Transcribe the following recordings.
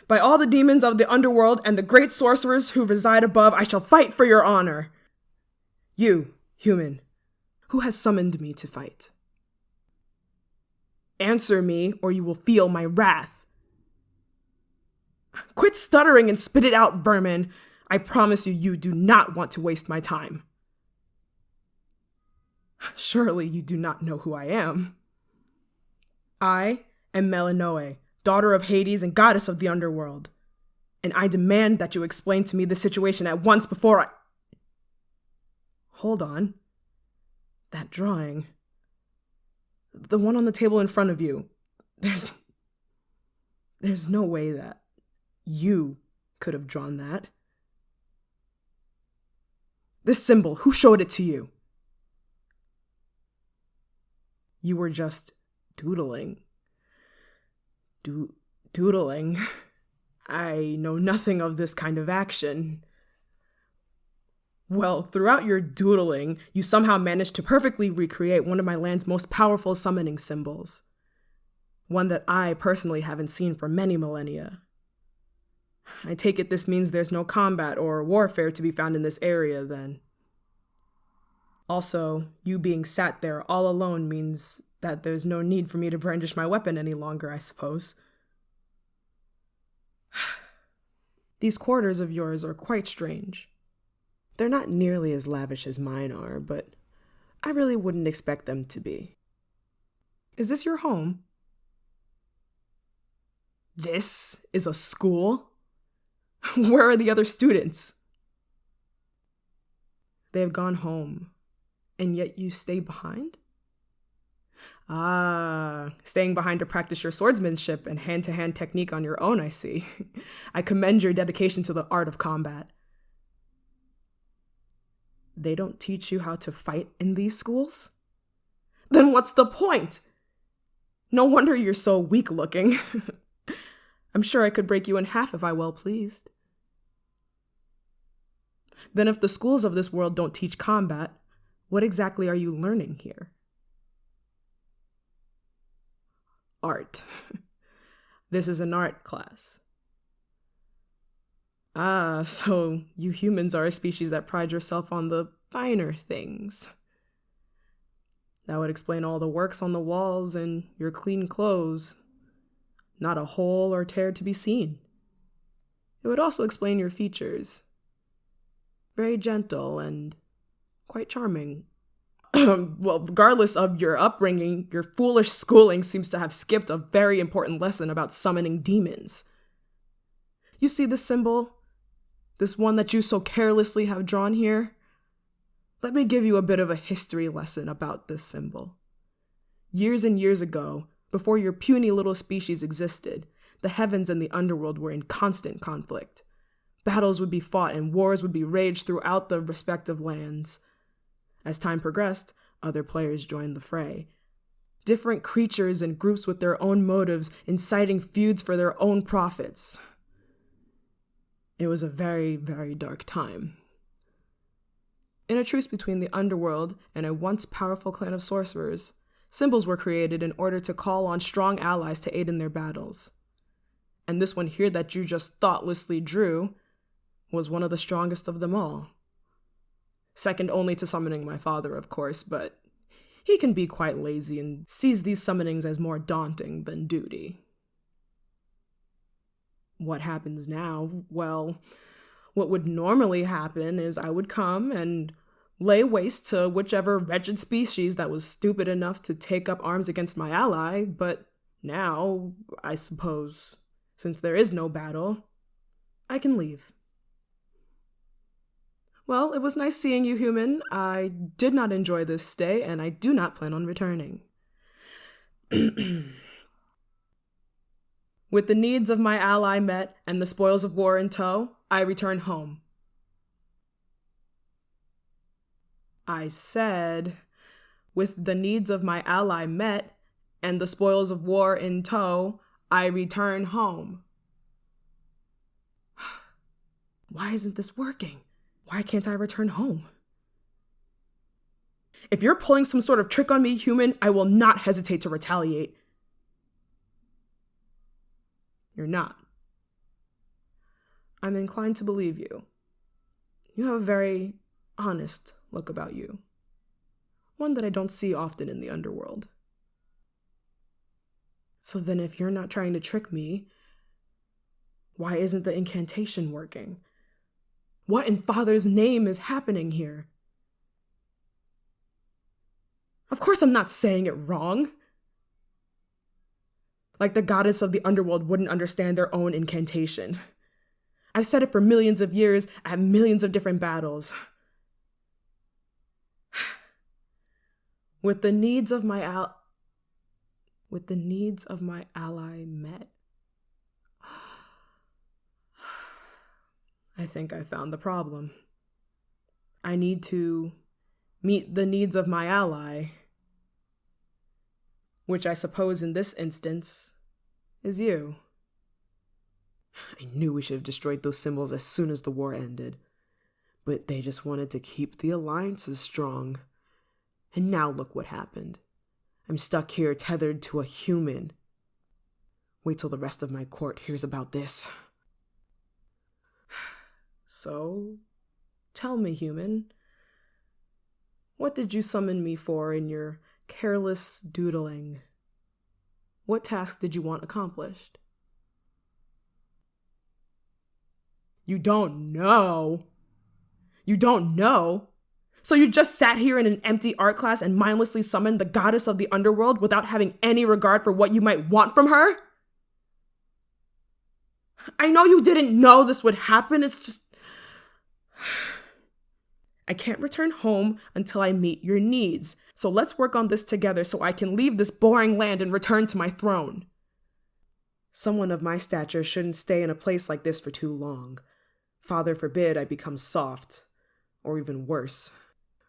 By all the demons of the underworld and the great sorcerers who reside above, I shall fight for your honor. You, human, who has summoned me to fight? Answer me, or you will feel my wrath. Quit stuttering and spit it out, vermin. I promise you, you do not want to waste my time. Surely you do not know who I am. I am Melinoe, daughter of Hades and goddess of the underworld. And I demand that you explain to me the situation at once before I... Hold on. That drawing. The one on the table in front of you. There's no way that you could have drawn that. This symbol, who showed it to you? You were just doodling. Doodling? I know nothing of this kind of action. Well, throughout your doodling, you somehow managed to perfectly recreate one of my land's most powerful summoning symbols. One that I personally haven't seen for many millennia. I take it this means there's no combat or warfare to be found in this area, then. Also, you being sat there all alone means that there's no need for me to brandish my weapon any longer, I suppose. These quarters of yours are quite strange. They're not nearly as lavish as mine are, but I really wouldn't expect them to be. Is this your home? This is a school? Where are the other students? They have gone home, and yet you stay behind? Ah, staying behind to practice your swordsmanship and hand-to-hand technique on your own, I see. I commend your dedication to the art of combat. They don't teach you how to fight in these schools? Then what's the point? No wonder you're so weak-looking. I'm sure I could break you in half if I well pleased. Then if the schools of this world don't teach combat, what exactly are you learning here? Art. This is an art class. Ah, so you humans are a species that pride yourself on the finer things. That would explain all the works on the walls and your clean clothes. Not a hole or tear to be seen. It would also explain your features. Very gentle and quite charming. Well, regardless of your upbringing, your foolish schooling seems to have skipped a very important lesson about summoning demons. You see this symbol? This one that you so carelessly have drawn here? Let me give you a bit of a history lesson about this symbol. Years and years ago, before your puny little species existed, the heavens and the underworld were in constant conflict. Battles would be fought and wars would be raged throughout the respective lands. As time progressed, other players joined the fray. Different creatures and groups with their own motives, inciting feuds for their own profits. It was a very, very dark time. In a truce between the underworld and a once powerful clan of sorcerers, symbols were created in order to call on strong allies to aid in their battles. And this one here that you just thoughtlessly drew was one of the strongest of them all. Second only to summoning my father, of course, but he can be quite lazy and sees these summonings as more daunting than duty. What happens now? Well, what would normally happen is I would come and lay waste to whichever wretched species that was stupid enough to take up arms against my ally, but now, I suppose, since there is no battle, I can leave. Well, it was nice seeing you, human. I did not enjoy this stay, and I do not plan on returning. With the needs of my ally met and the spoils of war in tow, I return home. I said, with the needs of my ally met and the spoils of war in tow, I return home. Why isn't this working? Why can't I return home? If you're pulling some sort of trick on me, human, I will not hesitate to retaliate. You're not. I'm inclined to believe you. You have a very honest look about you. One that I don't see often in the underworld. So then if you're not trying to trick me, why isn't the incantation working? What in Father's name is happening here? Of course I'm not saying it wrong. Like the goddess of the underworld wouldn't understand their own incantation. I've said it for millions of years at millions of different battles. With the needs of my ally met. I think I found the problem. I need to meet the needs of my ally, which I suppose in this instance is you. I knew we should have destroyed those symbols as soon as the war ended, but they just wanted to keep the alliances strong. And now look what happened. I'm stuck here tethered to a human. Wait till the rest of my court hears about this. So, tell me, human, what did you summon me for in your careless doodling? What task did you want accomplished? You don't know? You don't know? So you just sat here in an empty art class and mindlessly summoned the goddess of the underworld without having any regard for what you might want from her? I know you didn't know this would happen, it's just... I can't return home until I meet your needs, so let's work on this together so I can leave this boring land and return to my throne. Someone of my stature shouldn't stay in a place like this for too long. Father forbid I become soft, or even worse,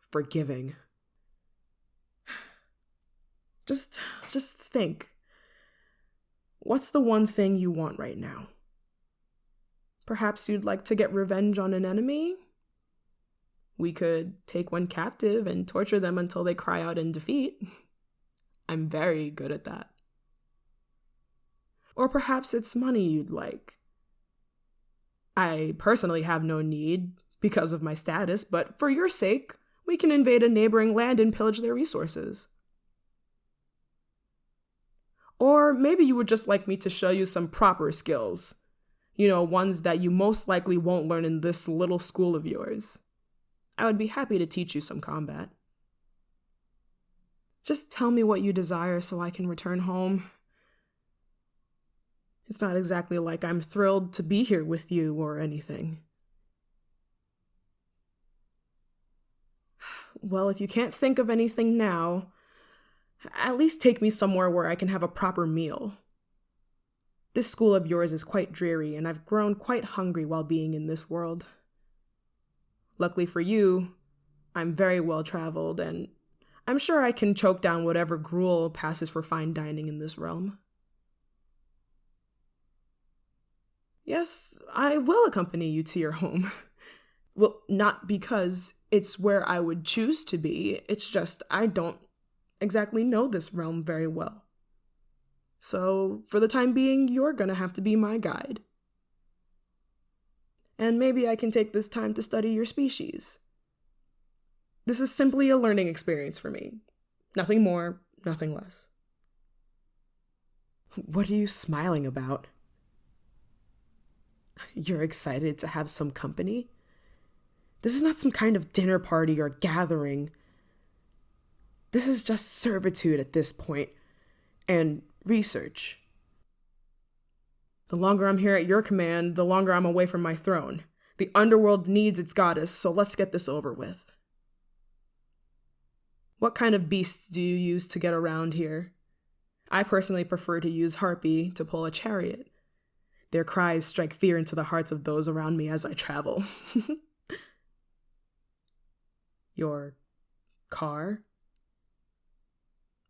forgiving. Just think. What's the one thing you want right now? Perhaps you'd like to get revenge on an enemy? We could take one captive and torture them until they cry out in defeat. I'm very good at that. Or perhaps it's money you'd like. I personally have no need because of my status, but for your sake, we can invade a neighboring land and pillage their resources. Or maybe you would just like me to show you some proper skills. You know, ones that you most likely won't learn in this little school of yours. I would be happy to teach you some combat. Just tell me what you desire so I can return home. It's not exactly like I'm thrilled to be here with you or anything. Well, if you can't think of anything now, at least take me somewhere where I can have a proper meal. This school of yours is quite dreary, and I've grown quite hungry while being in this world. Luckily for you, I'm very well traveled, and I'm sure I can choke down whatever gruel passes for fine dining in this realm. Yes, I will accompany you to your home. Well, not because it's where I would choose to be, it's just I don't exactly know this realm very well. So, for the time being, you're gonna have to be my guide. And maybe I can take this time to study your species. This is simply a learning experience for me. Nothing more, nothing less. What are you smiling about? You're excited to have some company? This is not some kind of dinner party or gathering. This is just servitude at this point, and research. The longer I'm here at your command, the longer I'm away from my throne. The underworld needs its goddess, so let's get this over with. What kind of beasts do you use to get around here? I personally prefer to use Harpy to pull a chariot. Their cries strike fear into the hearts of those around me as I travel. Your car?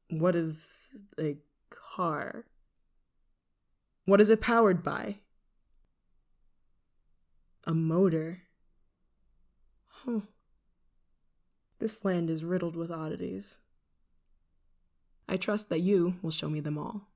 What is a car? What is it powered by? A motor. Huh. This land is riddled with oddities. I trust that you will show me them all.